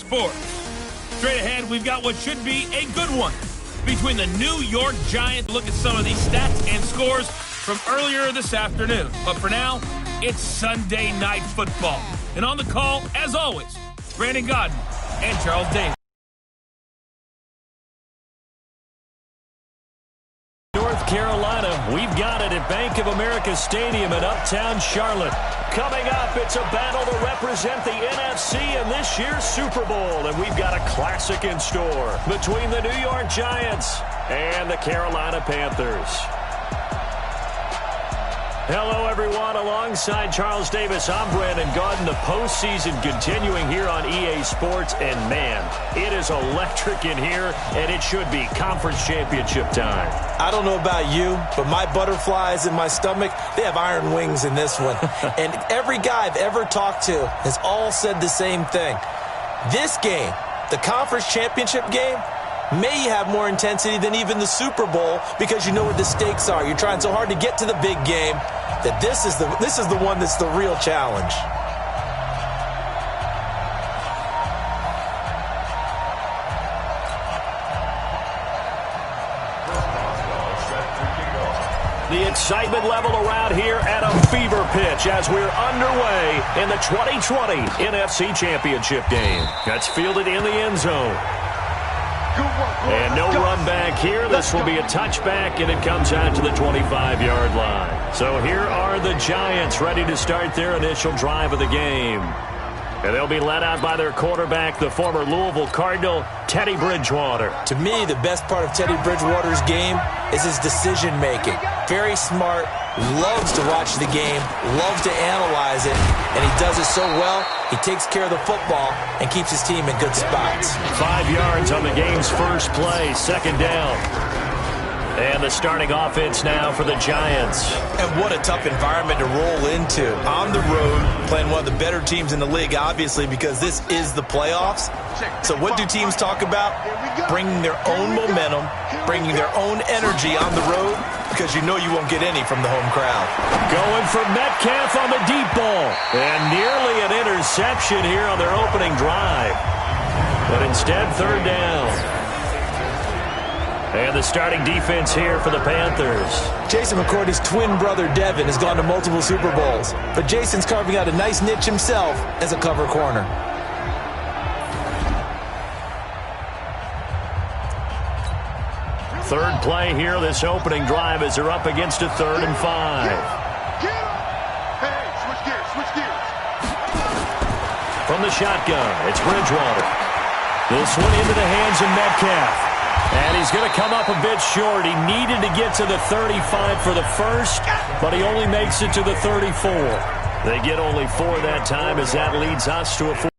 Sports. Straight ahead, we've got what should be a good one between the New York Giants. Look at some of these stats and scores from earlier this afternoon. But for now, it's Sunday Night Football. And on the call, as always, Brandon Godden and Charles Davis. North Carolina, we've got it at Bank of America Stadium in Uptown Charlotte. Coming up, it's a battle to represent the NFC in this year's Super Bowl, and we've got a classic in store between the New York Giants and the Carolina Panthers. Hello, everyone. Alongside Charles Davis, I'm Brandon Godden. The postseason continuing here on EA Sports, and man, it is electric in here, and it should be conference championship time. I don't know about you, but my butterflies in my stomach, they have iron wings in this one. And every guy I've ever talked to has all said the same thing. This game, the conference championship game, may have more intensity than even the Super Bowl because you know what the stakes are. You're trying so hard to get to the big game that this is the one that's the real challenge. The excitement level around here at a fever pitch as we're underway in the 2020 NFC Championship game. That's fielded in the end zone. And no run back here. This will be a touchback, and it comes out to the 25-yard line. So here are the Giants ready to start their initial drive of the game. And they'll be led out by their quarterback, the former Louisville Cardinal, Teddy Bridgewater. To me, the best part of Teddy Bridgewater's game is his decision-making. Very smart, loves to watch the game, loves to analyze it, and he does it so well, he takes care of the football and keeps his team in good spots. 5 yards on the game's first play, second down. And the starting offense now for the Giants. And what a tough environment to roll into. On the road, playing one of the better teams in the league, obviously, because this is the playoffs. So what do teams talk about? Bringing their own momentum, bringing their own energy on the road, because you know you won't get any from the home crowd. Going for Metcalf on the deep ball. And nearly an interception here on their opening drive. But instead, third down. And the starting defense here for the Panthers. Jason McCourty's twin brother, Devin, has gone to multiple Super Bowls. But Jason's carving out a nice niche himself as a cover corner. Third play here, this opening drive, as they're up against a 3rd and 5. Hey, switch gears. From the shotgun, it's Bridgewater. This one into the hands of Metcalf. And he's going to come up a bit short. He needed to get to the 35 for the first, but he only makes it to the 34. They get only 4 that time as that leads us to a 4.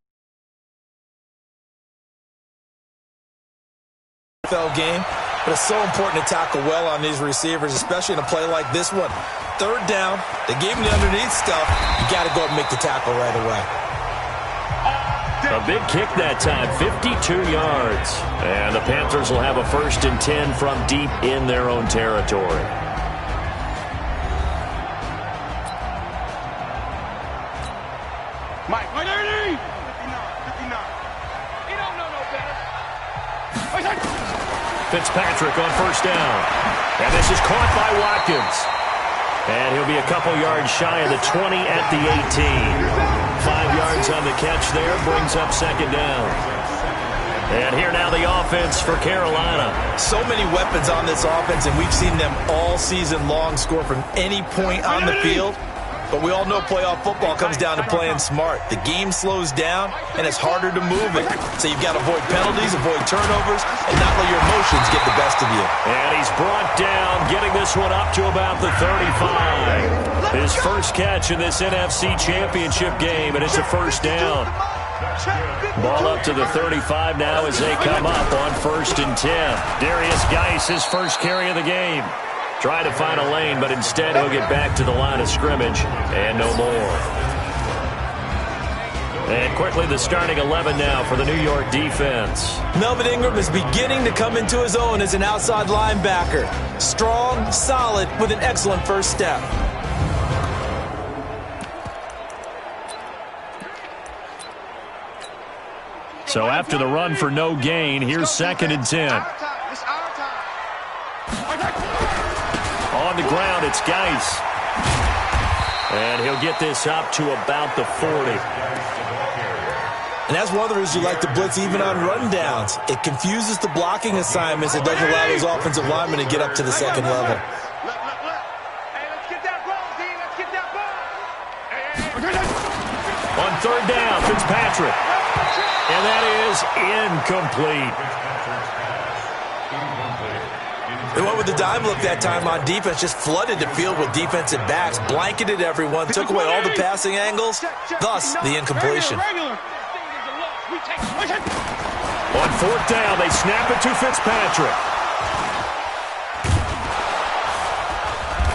Game, but it's so important to tackle well on these receivers, especially in a play like this one. Third down, they gave him the underneath stuff. You got to go up and make the tackle right away. A big kick that time, 52 yards. And the Panthers will have a 1st and 10 from deep in their own territory. Mike, 30! 59. He don't know no better. Fitzpatrick on first down. And this is caught by Watkins. And he'll be a couple yards shy of the 20 at the 18. 5 yards on the catch there, brings up second down. And here now the offense for Carolina. So many weapons on this offense, and we've seen them all season long score from any point on the field. But we all know playoff football comes down to playing smart. The game slows down, and it's harder to move it. So you've got to avoid penalties, avoid turnovers, and not let your emotions get the best of you. And he's brought down, getting this one up to about the 35. His first catch in this NFC Championship game, and it's a first down. Ball up to the 35 now as they come up on 1st and 10. Darius Geis, his first carry of the game. Trying to find a lane, but instead he'll get back to the line of scrimmage and no more. And quickly the starting 11 now for the New York defense. Melvin Ingram is beginning to come into his own as an outside linebacker. Strong, solid, with an excellent first step. So after the run for no gain, here's 2nd and 10. On the ground, it's Geis. And he'll get this up to about the 40. And that's one of the reasons you like to blitz even on rundowns. It confuses the blocking assignments. It doesn't allow those offensive linemen to get up to the second level. On 3rd down, Fitzpatrick. And that is incomplete. They went with the dime look that time on defense, just flooded the field with defensive backs, blanketed everyone, took away all the passing angles, thus the incompletion. On 4th down, they snap it to Fitzpatrick.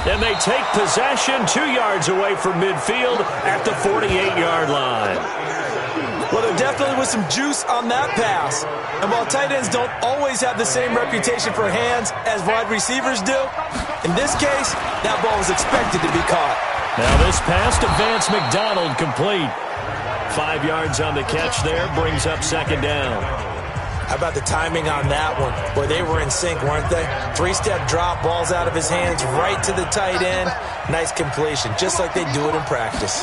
And they take possession 2 yards away from midfield at the 48-yard line. Well, there definitely was some juice on that pass. And while tight ends don't always have the same reputation for hands as wide receivers do, in this case, that ball was expected to be caught. Now this pass to Vance McDonald complete. 5 yards on the catch there, brings up 2nd down. How about the timing on that one? Boy, they were in sync, weren't they? 3-step drop, balls out of his hands, right to the tight end. Nice completion, just like they do it in practice.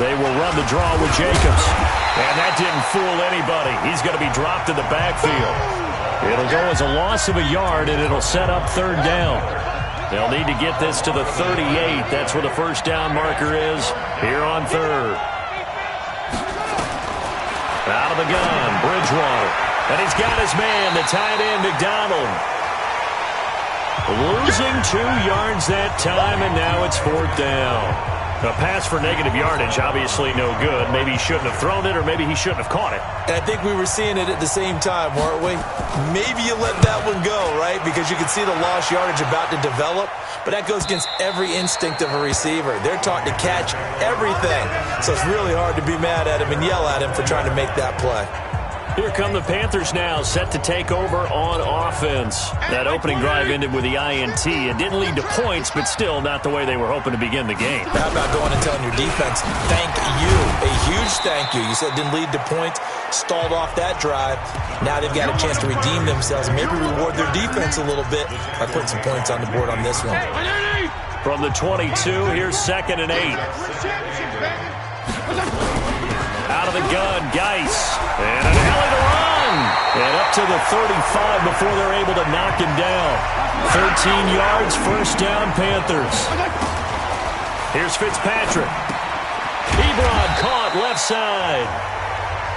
They will run the draw with Jacobs. And that didn't fool anybody. He's going to be dropped in the backfield. It'll go as a loss of a yard, and it'll set up 3rd down. They'll need to get this to the 38. That's where the 1st down marker is here on 3rd. Out of the gun, Bridgewater. And he's got his man, the tight end, McDonald. Losing 2 yards that time, and now it's 4th down. A pass for negative yardage, obviously no good. Maybe he shouldn't have thrown it, or maybe he shouldn't have caught it. And I think we were seeing it at the same time, weren't we? Maybe you let that one go, right? Because you can see the lost yardage about to develop. But that goes against every instinct of a receiver. They're taught to catch everything. So it's really hard to be mad at him and yell at him for trying to make that play. Here come the Panthers now, set to take over on offense. That opening drive ended with the INT. It didn't lead to points, but still not the way they were hoping to begin the game. How about going and telling your defense, thank you, a huge thank you. You said it didn't lead to points, stalled off that drive. Now they've got a chance to redeem themselves and maybe reward their defense a little bit by putting some points on the board on this one. From the 22, here's 2nd and 8. Out of the gun, Geis. And an alley to run. And up to the 35 before they're able to knock him down. 13 yards, 1st down, Panthers. Here's Fitzpatrick. Ebron caught left side.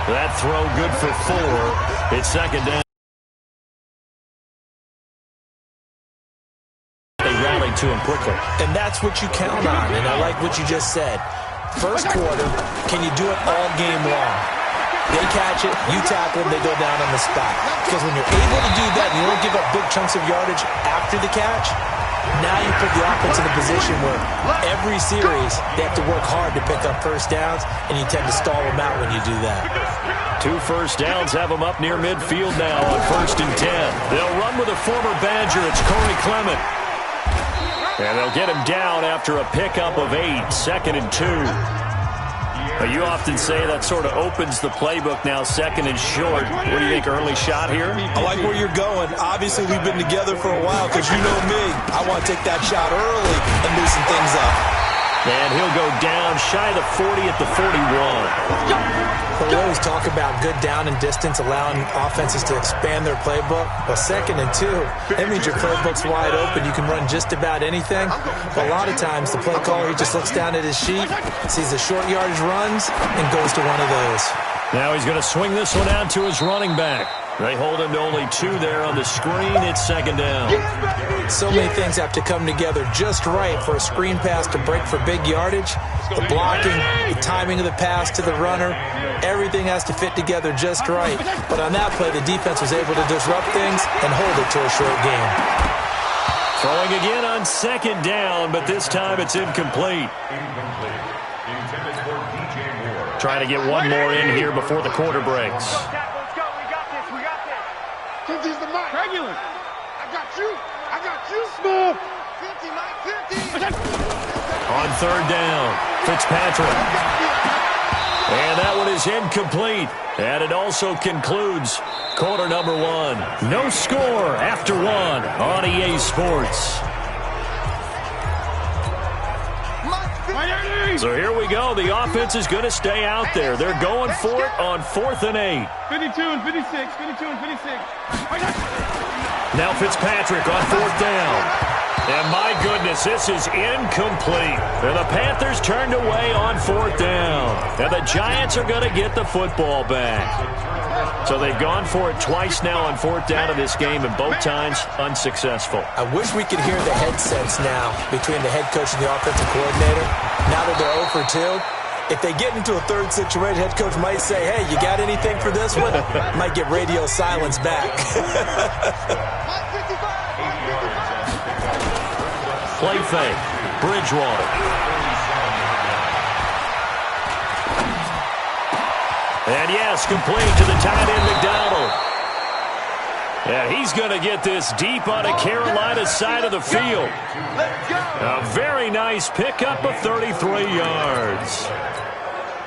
That throw good for 4. It's 2nd down. They rallied to him quickly. And that's what you count on. And I like what you just said. First quarter, can you do it all game long? They catch it, you tackle them, they go down on the spot. Because when you're able to do that, you don't give up big chunks of yardage after the catch, now you put the offense in a position where every series they have to work hard to pick up 1st downs, and you tend to stall them out when you do that. 2 1st downs have them up near midfield now on 1st and 10. They'll run with a former Badger. It's Corey Clement. And they'll get him down after a pickup of 8, 2nd and 2. But you often say that sort of opens the playbook now, 2nd and short. What do you think, early shot here? I like where you're going. Obviously, we've been together for a while because you know me. I want to take that shot early and loosen things up. And he'll go down shy of the 40 at the 41. Well, we always talk about good down and distance, allowing offenses to expand their playbook. Well, 2nd and 2, that means your playbook's wide open. You can run just about anything. But a lot of times, the play caller, he just looks down at his sheet, sees the short yardage runs, and goes to one of those. Now he's going to swing this one out to his running back. They hold him to only 2 there on the screen. It's 2nd down. So many things have to come together just right for a screen pass to break for big yardage. The blocking, the timing of the pass to the runner, everything has to fit together just right. But on that play, the defense was able to disrupt things and hold it to a short game. Throwing again on 2nd down, but this time it's incomplete. Trying to get one more in here before the quarter breaks. Regular. I got you. I got you. Small. 50, Mike, 50. On 3rd down, Fitzpatrick. And that one is incomplete. And it also concludes quarter number one. No score after one on EA Sports. So here we go. The offense is going to stay out there. They're going for it on 4th and 8. 52 and 56, 52 and 56. Now Fitzpatrick on 4th down. And my goodness, this is incomplete. And the Panthers turned away on 4th down. And the Giants are going to get the football back. So they've gone for it twice now on 4th down in this game, and both times unsuccessful. I wish we could hear the headsets now between the head coach and the offensive coordinator. Now that they're 0 for 2, if they get into a third situation, head coach might say, hey, you got anything for this one? Might get radio silence back. Play fake. Bridgewater. And yes, complete to the tight end, McDonald. And he's going to get this deep on the Carolina side of the field. A very nice pickup of 33 yards.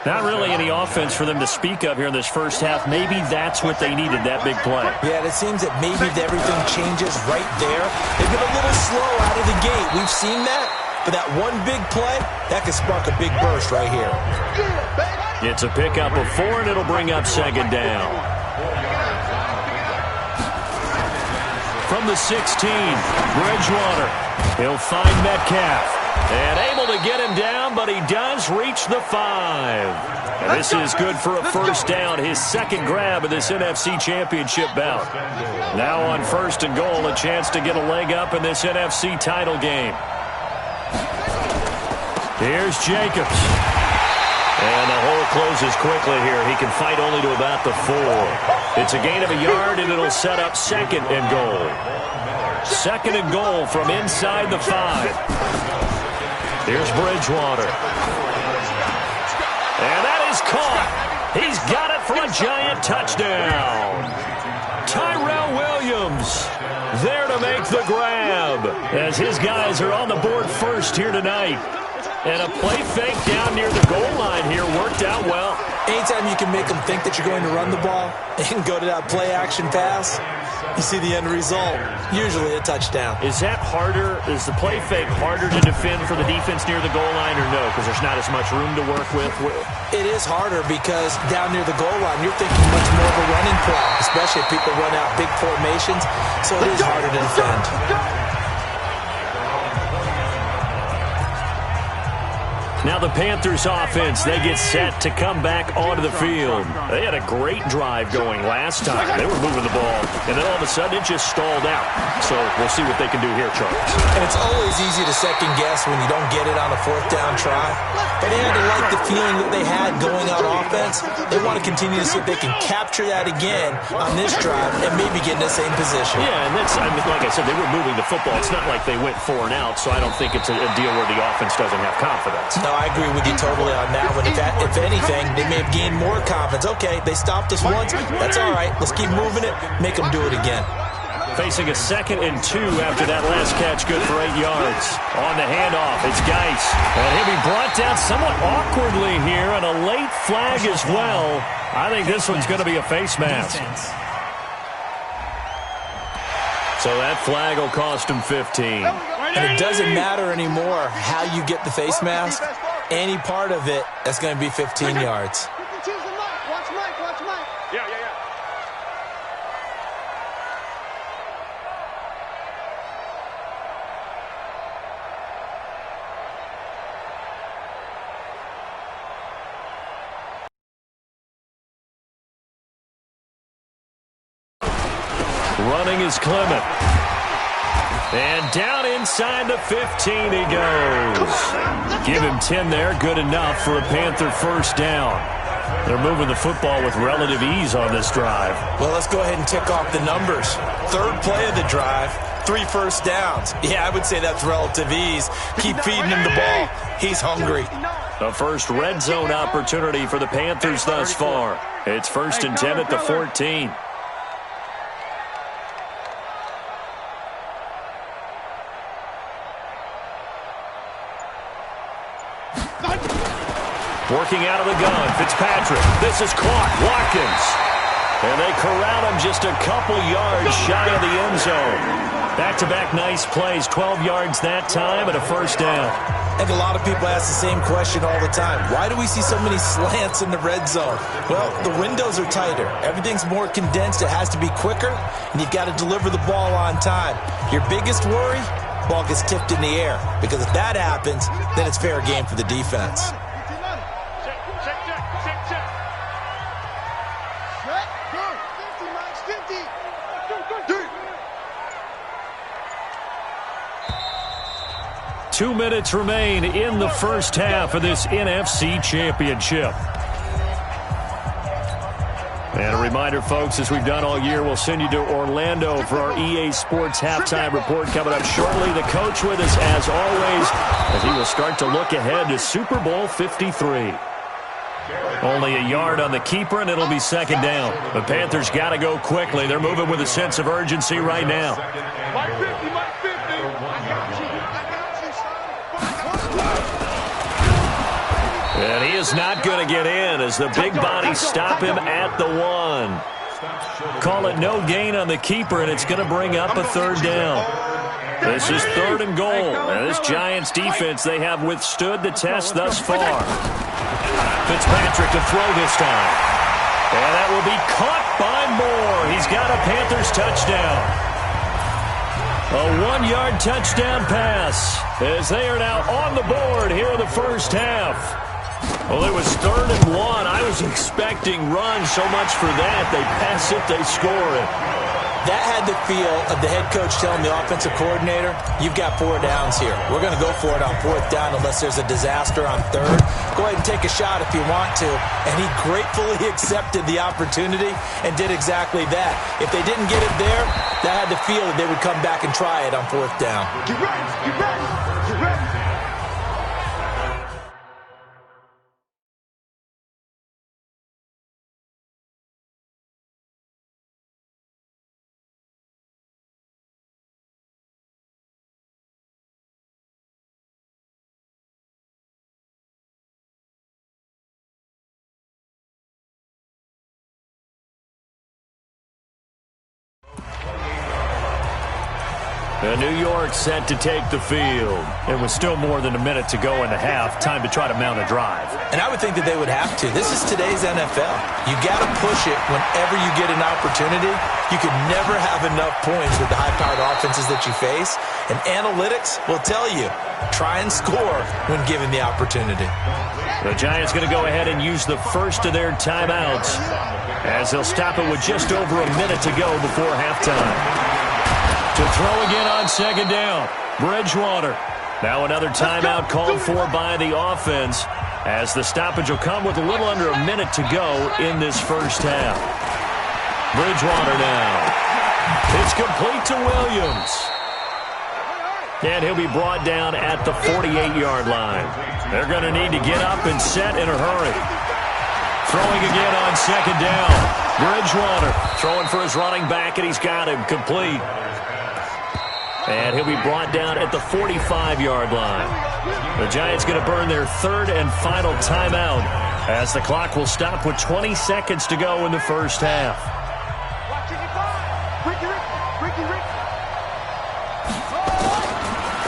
Not really any offense for them to speak of here in this first half. Maybe that's what they needed, that big play. Yeah, it seems that maybe everything changes right there. They've been a little slow out of the gate. We've seen that. But that one big play, that could spark a big burst right here. It's a pickup of 4, and it'll bring up 2nd down. From the 16, Bridgewater. He'll find Metcalf. And able to get him down, but he does reach the 5. And this is good for a first down, his second grab of this NFC Championship bout. Now on 1st and goal, a chance to get a leg up in this NFC title game. Here's Jacobs. And the hole closes quickly here. He can fight only to about the 4. It's a gain of a yard, and it'll set up 2nd and goal. 2nd and goal from inside the 5. Here's Bridgewater. And that is caught. He's got it for a Giant touchdown. Tyrell Williams there to make the grab as his guys are on the board first here tonight. And a play fake down near the goal line here worked out well. Anytime you can make them think that you're going to run the ball and go to that play-action pass, you see the end result, usually a touchdown. Is that harder? Is the play fake harder to defend for the defense near the goal line or no? Because there's not as much room to work with? It is harder because down near the goal line, you're thinking much more of a running play, especially if people run out big formations, so it is harder to defend. Now the Panthers offense, they get set to come back onto the field. They had a great drive going last time. They were moving the ball, and then all of a sudden it just stalled out. So we'll see what they can do here, Charles. And it's always easy to second guess when you don't get it on a 4th down try. But they had to like the feeling that they had going on offense. They want to continue to see if they can capture that again on this drive and maybe get in the same position. Yeah, and that's, I mean, like I said, they were moving the football. It's not like they went 4 and out, so I don't think it's a deal where the offense doesn't have confidence. No, I agree with you totally on that one. If anything, they may have gained more confidence. Okay, they stopped us once. That's all right. Let's keep moving it. Make them do it again. Facing a 2nd and 2 after that last catch, good for 8 yards. On the handoff, it's Geis. And he'll be brought down somewhat awkwardly here, and a late flag as well. I think this one's going to be a face mask. So that flag will cost him 15. And it doesn't matter anymore how you get the face mask. Any part of it, that's going to be 15 yards. Watch Mike. Yeah. Running is Clement. And down inside the 15 he goes. Give him 10 there. Good enough for a Panther first down. They're moving the football with relative ease on this drive. Well, let's go ahead and tick off the numbers. 3rd play of the drive, 3 first downs. Yeah, I would say that's relative ease. Keep feeding him the ball. He's hungry. The first red zone opportunity for the Panthers thus far. It's 1st and 10 at the 14. Working out of the gun, Fitzpatrick. This is caught. Watkins. And they corral him just a couple yards shy of the end zone. Back-to-back nice plays, 12 yards that time and a first down. And a lot of people ask the same question all the time. Why do we see so many slants in the red zone? Well, the windows are tighter. Everything's more condensed. It has to be quicker, and you've got to deliver the ball on time. Your biggest worry, ball gets tipped in the air. Because if that happens, then it's fair game for the defense. Check. 50, Max, 50. Go. 2 minutes remain in the first half of this NFC Championship. And a reminder, folks, as we've done all year, we'll send you to Orlando for our EA Sports halftime report coming up shortly. The coach with us, as always, as he will start to look ahead to Super Bowl 53. Only a yard on the keeper, and it'll be second down. The Panthers got to go quickly. They're moving with a sense of urgency right now. Mike 50, Mike 50. And he is not going to get in as the big bodies stop him at the 1. Call it no gain on the keeper, and it's going to bring up a third down. This is third and goal. And this Giants defense, they have withstood the test thus far. Fitzpatrick to throw this time. And that will be caught by Moore. He's got a Panthers touchdown. A 1-yard touchdown pass as they are now on the board here in the first half. Well, it was third and 1. I was expecting runs, so much for that. They pass it, they score it. That had the feel of the head coach telling the offensive coordinator, you've got 4 downs here. We're going to go for it on 4th down unless there's a disaster on 3rd. Go ahead and take a shot if you want to. And he gratefully accepted the opportunity and did exactly that. If they didn't get it there, that had the feel that they would come back and try it on 4th down. Get ready, get ready, get ready. New York set to take the field. It was still more than a minute to go in the half. Time to try to mount a drive. And I would think that they would have to. This is today's NFL. You got to push it whenever you get an opportunity. You can never have enough points with the high-powered offenses that you face. And analytics will tell you, try and score when given the opportunity. The Giants going to go ahead and use the first of their timeouts as they'll stop it with just over a minute to go before halftime. To throw again on second down, Bridgewater. Now another timeout called for by the offense as the stoppage will come with a little under a minute to go in this first half. Bridgewater now. It's complete to Williams. And he'll be brought down at the 48-yard line. They're going to need to get up and set in a hurry. Throwing again on second down. Bridgewater throwing for his running back, and he's got him complete. And he'll be brought down at the 45-yard line. The Giants going to burn their third and final timeout as the clock will stop with 20 seconds to go in the first half.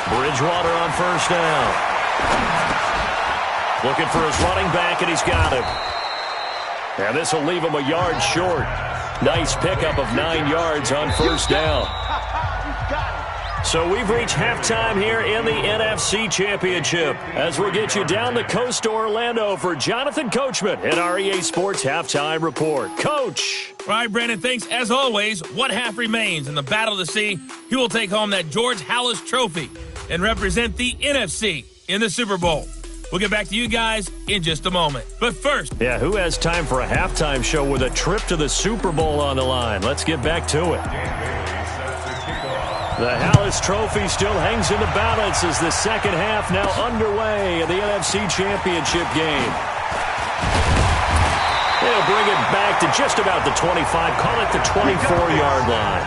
Bridgewater on first down. Looking for his running back, and he's got him. And this will leave him a yard short. Nice pickup of 9 yards on first down. So we've reached halftime here in the NFC Championship as we'll get you down the coast to Orlando for Jonathan Coachman in our EA Sports Halftime Report. Coach. All right, Brandon, thanks. As always, one half remains in the Battle of the Sea. He will take home that George Halas Trophy and represent the NFC in the Super Bowl. We'll get back to you guys in just a moment. But first... Yeah, who has time for a halftime show with a trip to the Super Bowl on the line? Let's get back to it. The Halas Trophy still hangs in the balance as the second half now underway in the NFC Championship game. They'll bring it back to just about the 25, call it the 24-yard line.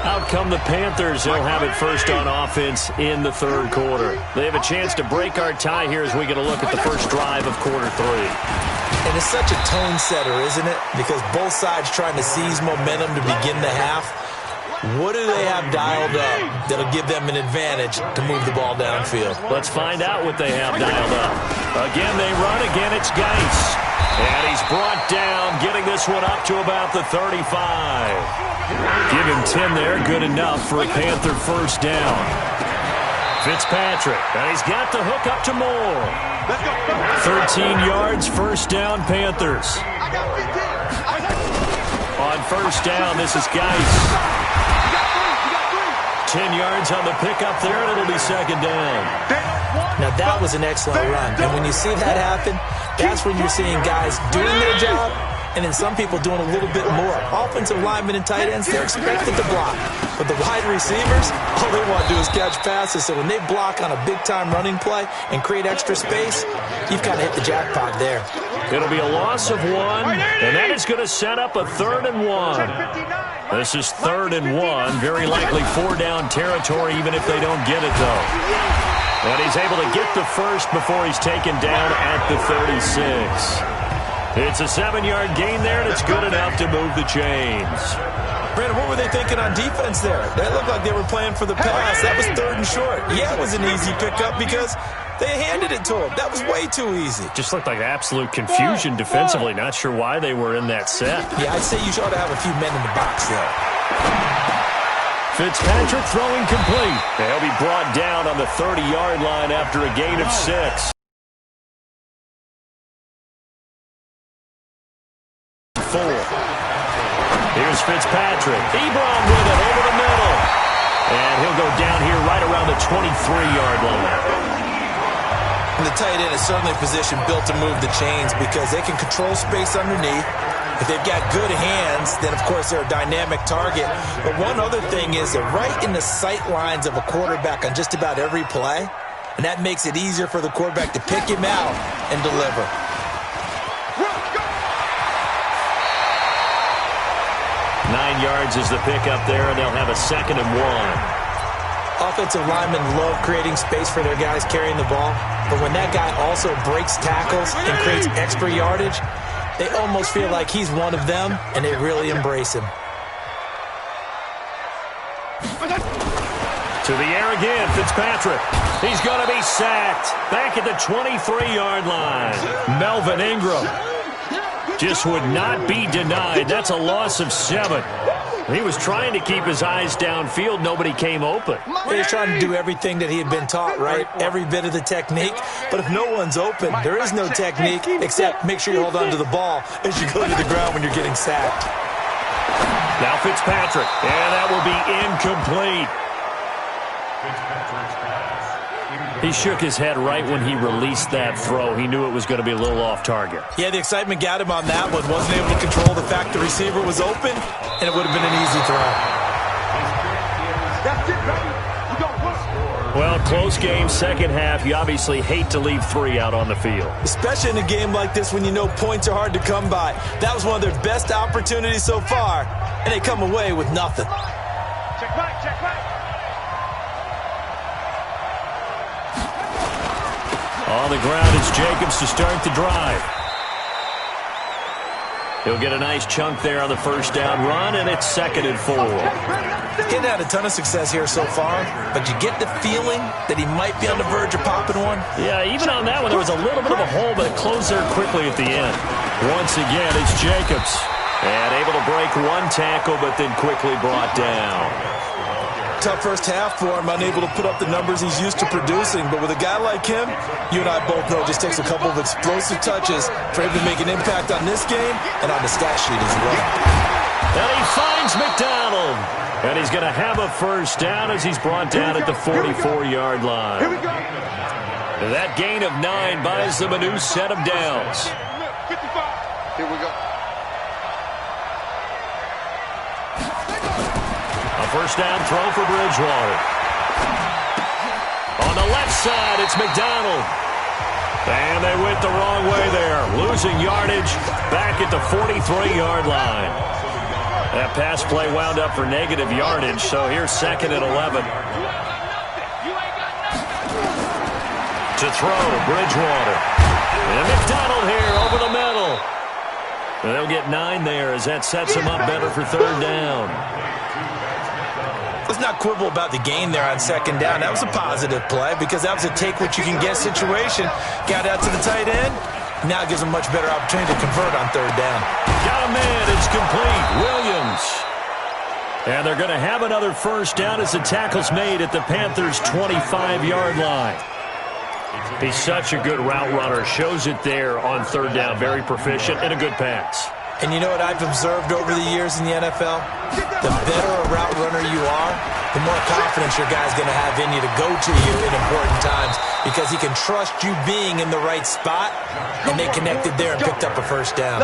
Out come the Panthers. They'll have it first on offense in the third quarter. They have a chance to break our tie here as we get a look at the first drive of quarter 3. And it's such a tone setter, isn't it? Because both sides trying to seize momentum to begin the half. What do they have dialed up that'll give them an advantage to move the ball downfield? Let's find out what they have dialed up. Again, they run. Again, it's Geis. And he's brought down, getting this one up to about the 35. Give him 10 there. Good enough for a Panther first down. Fitzpatrick. And he's got the hook up to Moore. 13 yards, first down, Panthers. On first down, this is Geis. 10 yards on the pickup there, and it'll be second down. Now, that was an excellent run. And when you see that happen, that's when you're seeing guys doing their job and then some people doing a little bit more. Offensive linemen and tight ends, they're expected to block. But the wide receivers, all they want to do is catch passes. So when they block on a big-time running play and create extra space, you've kind of hit the jackpot there. It'll be a loss of 1, and that is going to set up a 3rd and 1. This is 3rd and 1, very likely 4-down territory even if they don't get it, though. And he's able to get the first before he's taken down at the 36. It's a 7-yard gain there, and it's good enough to move the chains. Brandon, what were they thinking on defense there? That looked like they were playing for the pass. That was 3rd and short. Yeah, it was an easy pickup because they handed it to him. That was way too easy. Just looked like absolute confusion defensively. Not sure why they were in that set. Yeah, I'd say you ought to have a few men in the box there. Fitzpatrick throwing complete. They'll be brought down on the 30-yard line after a gain of 6. 4. Here's Fitzpatrick. Ebron with it over the middle. And he'll go down here right around the 23-yard line. And the tight end is certainly a position built to move the chains because they can control space underneath. If they've got good hands, then, of course, they're a dynamic target. But one other thing is they're right in the sight lines of a quarterback on just about every play. And that makes it easier for the quarterback to pick him out and deliver. 9 yards is the pickup there, and they'll have a 2nd and 1. Offensive linemen love creating space for their guys carrying the ball. But when that guy also breaks tackles and creates extra yardage, they almost feel like he's one of them, and they really embrace him. To the air again, Fitzpatrick. He's going to be sacked. Back at the 23-yard line. Melvin Ingram just would not be denied. That's a loss of 7. He was trying to keep his eyes downfield. Nobody came open. He was trying to do everything that he had been taught, right? Every bit of the technique. But if no one's open, there is no technique except make sure you hold on to the ball as you go to the ground when you're getting sacked. Now Fitzpatrick, and that will be incomplete. He shook his head right when he released that throw. He knew it was going to be a little off target. Yeah, the excitement got him on that one. Wasn't able to control the fact the receiver was open, and it would have been an easy throw. Well, close game, second half. You obviously hate to leave 3 out on the field. Especially in a game like this when you know points are hard to come by. That was one of their best opportunities so far, and they come away with nothing. Check back. On the ground is Jacobs to start the drive. He'll get a nice chunk there on the first down run, and it's 2nd and 4. He's had a ton of success here so far, but you get the feeling that he might be on the verge of popping one. Yeah, even on that one, there was a little bit of a hole, but it closed there quickly at the end. Once again, it's Jacobs. And able to break one tackle, but then quickly brought down. Tough first half for him, unable to put up the numbers he's used to producing. But with a guy like him, you and I both know it just takes a couple of explosive touches for him to make an impact on this game and on the stat sheet as well. And he finds McDonald. And he's going to have a first down as he's brought down at the 44-yard line. That gain of 9 buys them a new set of downs. 55. Here we go. First down throw for Bridgewater. On the left side, it's McDonald. And they went the wrong way there. Losing yardage back at the 43-yard line. That That pass play wound up for negative yardage, so here's 2nd and 11. To throw, Bridgewater. And McDonald here over the middle. And they'll get 9 there as that sets them up better for 3rd down. Let's not quibble about the gain there on 2nd down. That was a positive play because that was a take-what-you-can-get situation. Got out to the tight end. Now gives them much better opportunity to convert on 3rd down. Got a man. It's complete. Williams. And they're going to have another 1st down as the tackle's made at the Panthers' 25-yard line. He's such a good route runner. Shows it there on 3rd down. Very proficient and a good pass. And you know what I've observed over the years in the NFL? The better a route runner you are, the more confidence your guy's going to have in you to go to you in important times because he can trust you being in the right spot, and they connected there and picked up a 1st down.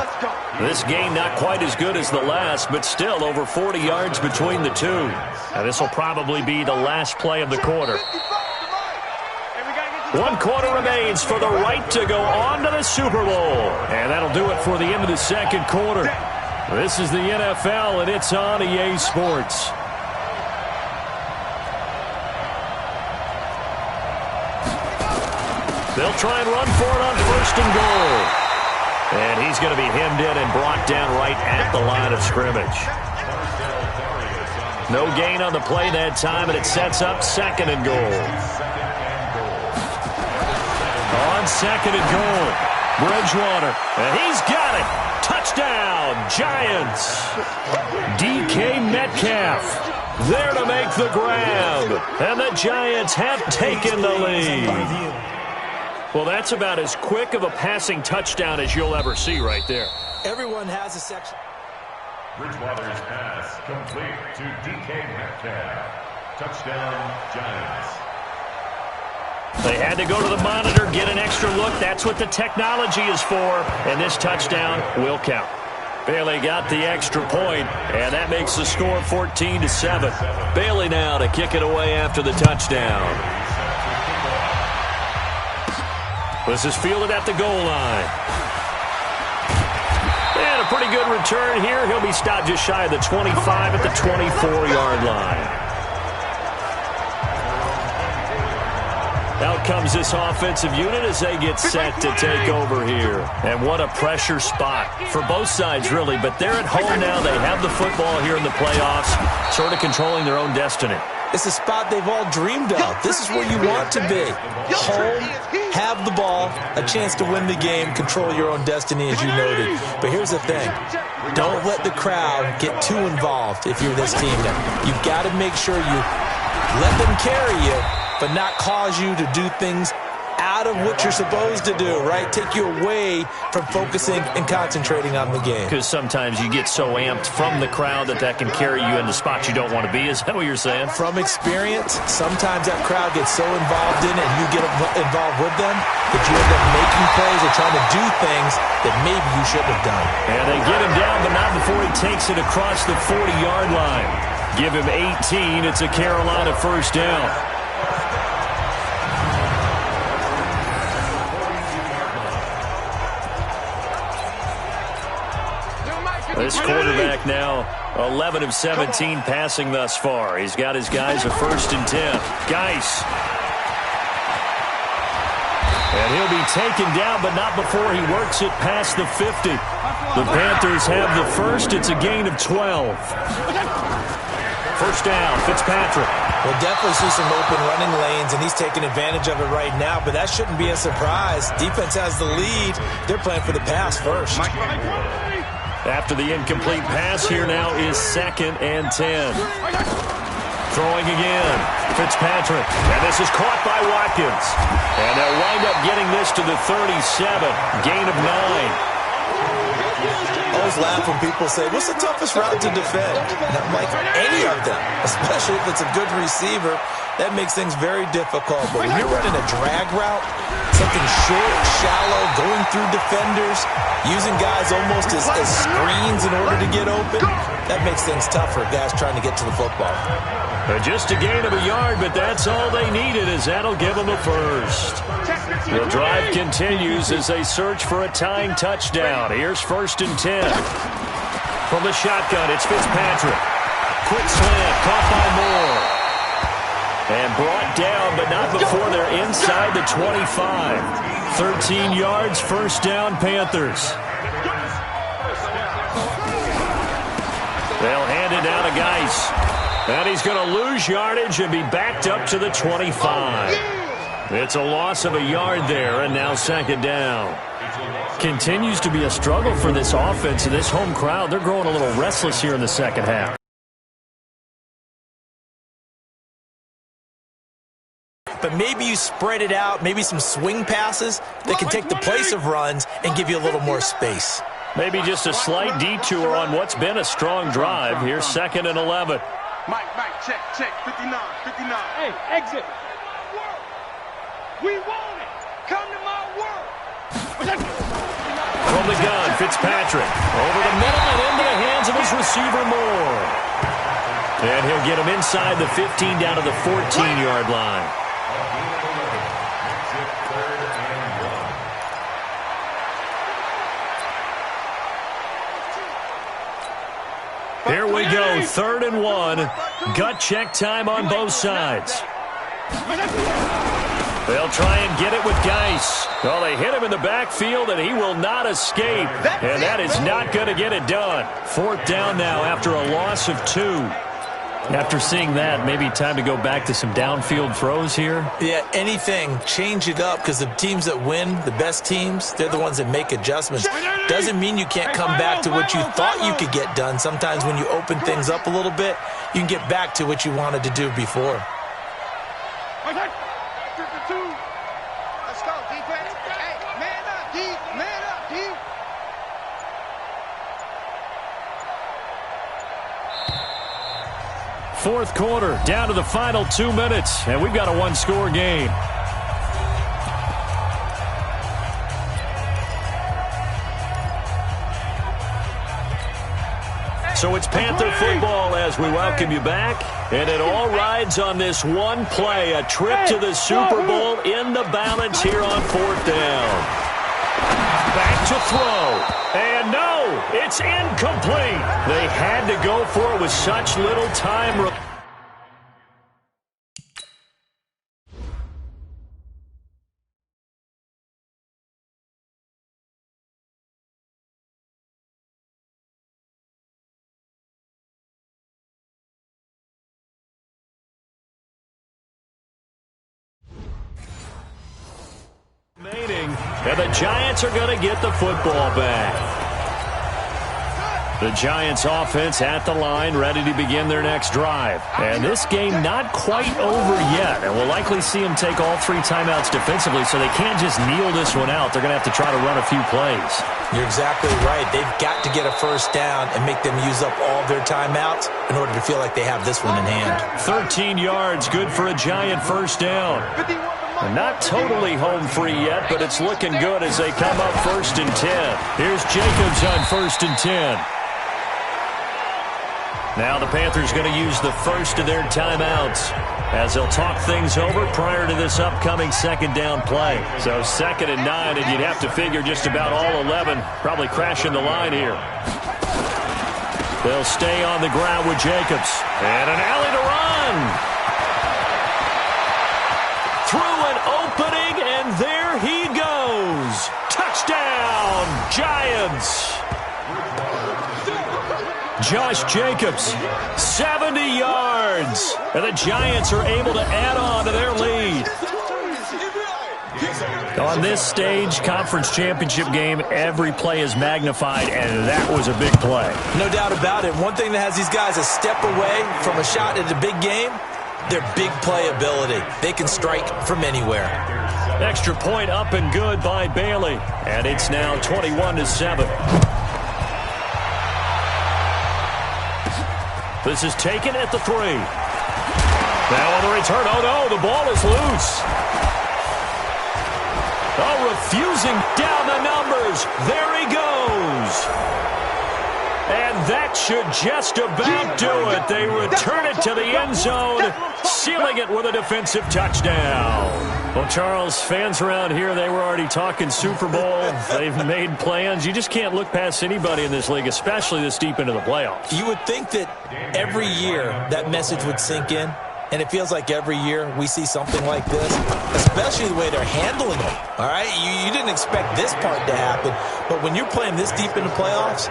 This game not quite as good as the last, but still over 40 yards between the two. Now this will probably be the last play of the quarter. 1 quarter remains for the right to go on to the Super Bowl. And that'll do it for the end of the 2nd quarter. This is the NFL, and it's on EA Sports. They'll try and run for it on 1st and goal. And he's going to be hemmed in and brought down right at the line of scrimmage. No gain on the play that time, and it sets up 2nd and goal. On 2nd and goal, Bridgewater, and he's got it. Touchdown, Giants. DK Metcalf there to make the grab, and the Giants have taken the lead. Well, that's about as quick of a passing touchdown as you'll ever see right there. Everyone has a section. Bridgewater's pass complete to DK Metcalf. Touchdown, Giants. They had to go to the monitor, get an extra look. That's what the technology is for, and this touchdown will count. Bailey got the extra point, and that makes the score 14-7. Bailey now to kick it away after the touchdown. This is fielded at the goal line. And a pretty good return here. He'll be stopped just shy of the 25 at the 24-yard line. Out comes this offensive unit as they get set to take over here. And what a pressure spot for both sides, really. But they're at home now. They have the football here in the playoffs, sort of controlling their own destiny. It's a spot they've all dreamed of. This is where you want to be. Home, have the ball, a chance to win the game, control your own destiny, as you noted. But here's the thing. Don't let the crowd get too involved if you're this team now. You've got to make sure you let them carry you, but not cause you to do things out of what you're supposed to do, right? Take you away from focusing and concentrating on the game. Because sometimes you get so amped from the crowd that can carry you into spots you don't want to be. Is that what you're saying? From experience, sometimes that crowd gets so involved in it and you get involved with them that you end up making plays or trying to do things that maybe you shouldn't have done. And they get him down, but not before he takes it across the 40-yard line. Give him 18. It's a Carolina 1st down. This quarterback now 11 of 17 passing thus far. He's got his guys a 1st and 10. Geis. And he'll be taken down, but not before he works it past the 50. The Panthers have the first. It's a gain of 12. 1st down, Fitzpatrick. We'll definitely see some open running lanes, and he's taking advantage of it right now, but that shouldn't be a surprise. Defense has the lead. They're playing for the pass first. After the incomplete pass, here now is 2nd and 10. Throwing again, Fitzpatrick. And this is caught by Watkins. And they'll wind up getting this to the 37. Gain of 9. I always laugh when people say, what's the toughest route to defend? And I'm like, any of them, especially if it's a good receiver. That makes things very difficult. But when you're running a drag route, something short, shallow, going through defenders, using guys almost as screens in order to get open, that makes things tough for guys trying to get to the football. Just a gain of a yard, but that's all they needed, as that'll give them a first. The drive continues as they search for a tying touchdown. Here's 1st and 10. From the shotgun, it's Fitzpatrick. Quick slant, caught by Moore. And brought down, but not before they're inside the 25. 13 yards, first down, Panthers. They'll hand it down to Geis. And he's going to lose yardage and be backed up to the 25. It's a loss of a yard there, and now second down. Continues to be a struggle for this offense and this home crowd. They're growing a little restless here in the second half. But maybe you spread it out, maybe some swing passes that can take the place of runs and give you a little more space. Maybe just a slight detour on what's been a strong drive. Here's 2nd and 11. Mike, check, 59. Hey, exit. We want it. Come to my world. From the gun, Fitzpatrick. Over the middle and into the hands of his receiver, Moore. And he'll get him inside the 15 down to the 14-yard line. Here we go, 3rd and 1. Gut check time on both sides. They'll try and get it with Geis. Well, they hit him in the backfield, and he will not escape. And that is not going to get it done. 4th down now after a loss of 2. After seeing that, maybe time to go back to some downfield throws here. Yeah, anything. Change it up, because the teams that win, the best teams, they're the ones that make adjustments. Doesn't mean you can't come back to what you thought you could get done. Sometimes when you open things up a little bit, you can get back to what you wanted to do before. Let's go, defense. Hey, man up, D. Man up, D. Fourth quarter, down to the final 2 minutes, and we've got a one-score game. So it's Panther football as we welcome you back. And it all rides on this one play, a trip to the Super Bowl in the balance here on 4th down. Back to throw. And no, it's incomplete. They had to go for it with such little time. And the Giants are going to get the football back. The Giants offense at the line, ready to begin their next drive. And this game not quite over yet. And we'll likely see them take all 3 timeouts defensively, so they can't just kneel this one out. They're going to have to try to run a few plays. You're exactly right. They've got to get a first down and make them use up all their timeouts in order to feel like they have this one in hand. 13 yards, good for a Giant first down. And not totally home free yet, but it's looking good as they come up 1st and 10. Here's Jacobs on 1st and 10. Now the Panthers going to use the first of their timeouts as they'll talk things over prior to this upcoming second down play. So 2nd and 9, and you'd have to figure just about all 11 probably crashing the line here. They'll stay on the ground with Jacobs. And an alley to run. Through an opening, and there he goes. Touchdown, Giants. Josh Jacobs, 70 yards. And the Giants are able to add on to their lead. On this stage, conference championship game, every play is magnified, and that was a big play. No doubt about it. One thing that has these guys a step away from a shot at a big game, their big play ability. They can strike from anywhere. Extra point up and good by Bailey. And it's now 21-7. This is taken at the 3. Now on the return. Oh, no, the ball is loose. Oh, refusing down the numbers. There he goes. And that should just about do it. They return it to the end zone, sealing it with a defensive touchdown. Well, Charles, fans around here, they were already talking Super Bowl. They've made plans. You just can't look past anybody in this league, especially this deep into the playoffs. You would think that every year that message would sink in, and it feels like every year we see something like this, especially the way they're handling it. All right, you didn't expect this part to happen, but when you're playing this deep in the playoffs,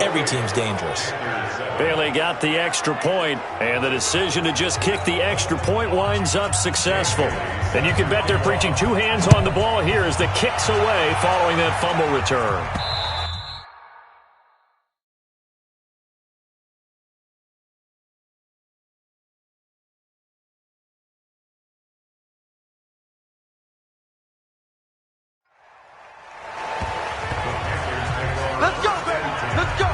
every team's dangerous. Bailey got the extra point, and the decision to just kick the extra point winds up successful. And you can bet they're preaching two hands on the ball here as the kick's away following that fumble return. Let's go, baby. Let's go.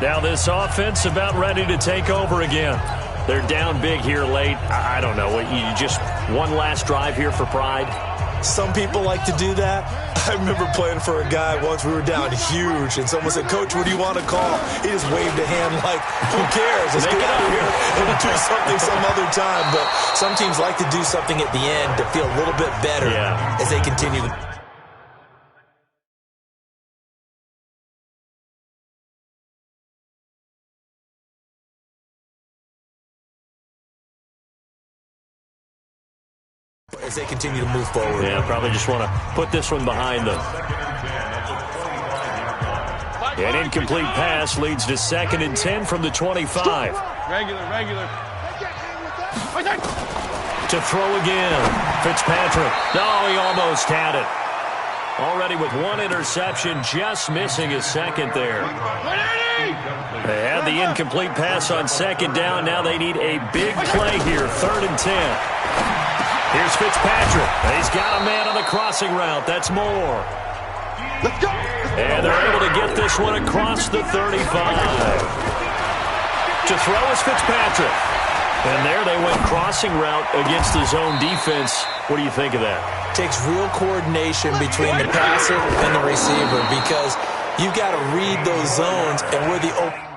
Now this offense about ready to take over again. They're down big here late. I don't know. You just one last drive here for pride? Some people like to do that. I remember playing for a guy once. We were down huge, and someone said, "Coach, what do you want to call?" He just waved a hand like, "Who cares? Let's get out of here and do something some other time." But some teams like to do something at the end to feel a little bit better as they continue to. As they continue to move forward. Yeah, probably just want to put this one behind them. An incomplete pass leads to 2nd and 10 from the 25. Regular. To throw again. Fitzpatrick. No, he almost had it. Already with one interception, just missing his second there. They had the incomplete pass on 2nd down. Now they need a big play here, 3rd and 10. Here's Fitzpatrick. He's got a man on the crossing route. That's Moore. Let's go. And they're able to get this one across the 35. To throw is Fitzpatrick. And there they went crossing route against the zone defense. What do you think of that? Takes real coordination between the passer and the receiver because you've got to read those zones and where the open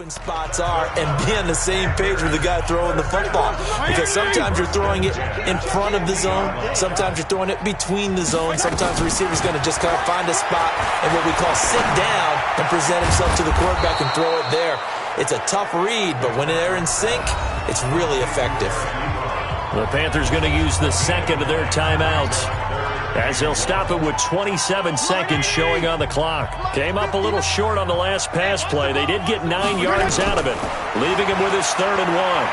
spots are and be on the same page with the guy throwing the football, because sometimes you're throwing it in front of the zone, sometimes you're throwing it between the zone, sometimes the receiver's going to just kind of find a spot and what we call sit down and present himself to the quarterback and throw it there. It's a tough read, but when they're in sync, it's really effective. The Panthers going to use the second of their timeouts as they'll stop it with 27 seconds showing on the clock. Came up a little short on the last pass play. They did get 9 yards out of it, leaving him with his 3rd and 1.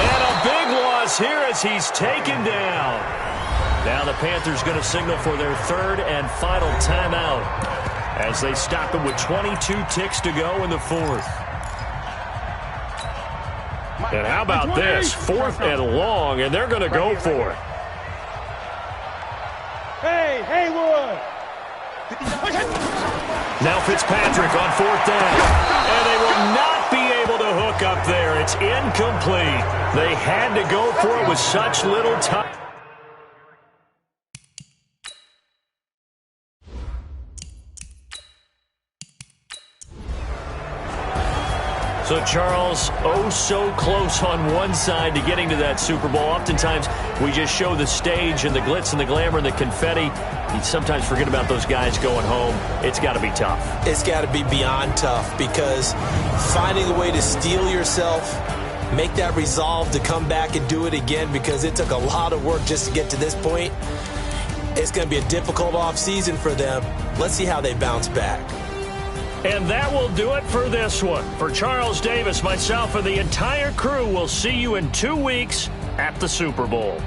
And a big loss here as he's taken down. Now the Panthers going to signal for their 3rd and final timeout as they stop it with 22 ticks to go in the 4th. And how about this? 4th and long, and they're going to go for it. Hey, Haywood! Now Fitzpatrick on 4th down. And they will not be able to hook up there. It's incomplete. They had to go for it with such little time. So, Charles, oh so close on one side to getting to that Super Bowl. Oftentimes, we just show the stage and the glitz and the glamour and the confetti. You sometimes forget about those guys going home. It's got to be tough. It's got to be beyond tough because finding a way to steel yourself, make that resolve to come back and do it again because it took a lot of work just to get to this point. It's going to be a difficult offseason for them. Let's see how they bounce back. And that will do it for this one. For Charles Davis, myself, and the entire crew, we'll see you in 2 weeks at the Super Bowl.